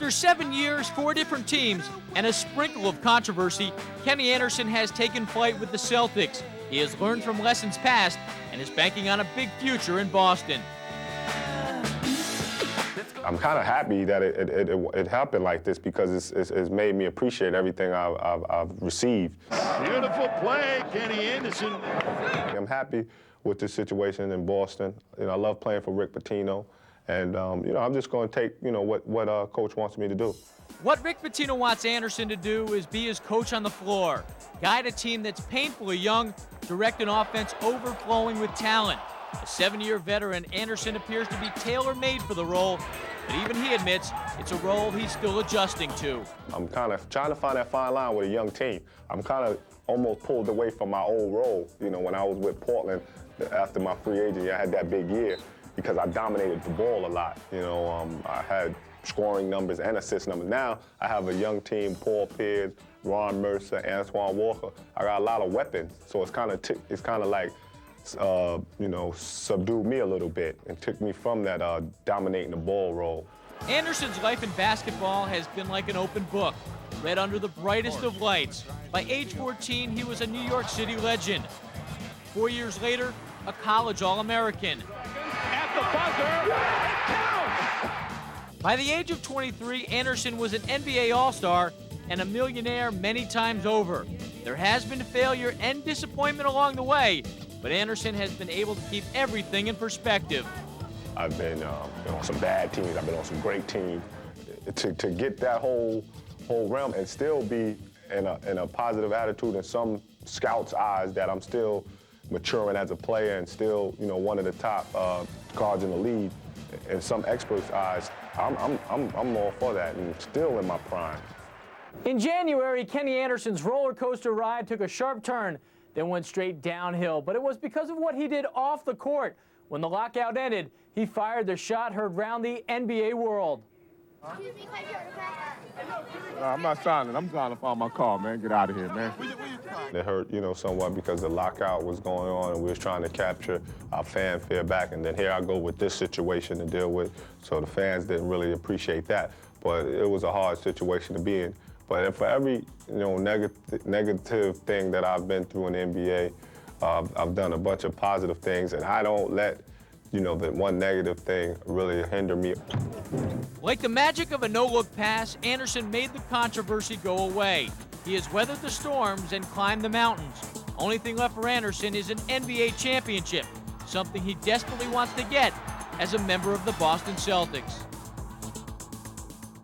After 7 years, 4 different teams, and a sprinkle of controversy, Kenny Anderson has taken flight with the Celtics. He has learned from lessons past and is banking on a big future in Boston. I'm kind of happy that it happened like this because it's made me appreciate everything I've received. Beautiful play, Kenny Anderson. I'm happy with this situation in Boston. I love playing for Rick Pitino, and I'm just going to take what Coach wants me to do. What Rick Pitino wants Anderson to do is be his coach on the floor, guide a team that's painfully young, direct an offense overflowing with talent. A 7-year veteran, Anderson appears to be tailor-made for the role, but even he admits it's a role he's still adjusting to. I'm kind of trying to find that fine line with a young team. I'm kind of almost pulled away from my old role. When I was with Portland after my free agency, I had that big year because I dominated the ball a lot. I had scoring numbers and assist numbers. Now I have a young team: Paul Pierce, Ron Mercer, Antoine Walker. I got a lot of weapons, so it's kind of like subdued me a little bit and took me from that dominating the ball role. Anderson's life in basketball has been like an open book, read under the brightest of lights. By age 14, he was a New York City legend. 4 years later, a college All-American. At the buzzer, it counts! By the age of 23, Anderson was an NBA All-Star and a millionaire many times over. There has been failure and disappointment along the way, but Anderson has been able to keep everything in perspective. I've been on some bad teams. I've been on some great teams. To get that whole realm and still be in a positive attitude in some scouts' eyes that I'm still maturing as a player and still one of the top guards in the league. In some experts' eyes, I'm all for that and still in my prime. In January, Kenny Anderson's roller coaster ride took a sharp turn, then went straight downhill. But it was because of what he did off the court. When the lockout ended, he fired the shot heard round the NBA world. Excuse me, can I get your autograph? I'm not signing. I'm trying to find my car, man. Get out of here, man. It hurt, somewhat because the lockout was going on and we was trying to capture our fanfare back. And then here I go with this situation to deal with. So the fans didn't really appreciate that. But it was a hard situation to be in. But for every negative thing that I've been through in the NBA, I've done a bunch of positive things, and I don't let that one negative thing really hinder me. Like the magic of a no-look pass, Anderson made the controversy go away. He has weathered the storms and climbed the mountains. Only thing left for Anderson is an NBA championship, something he desperately wants to get as a member of the Boston Celtics.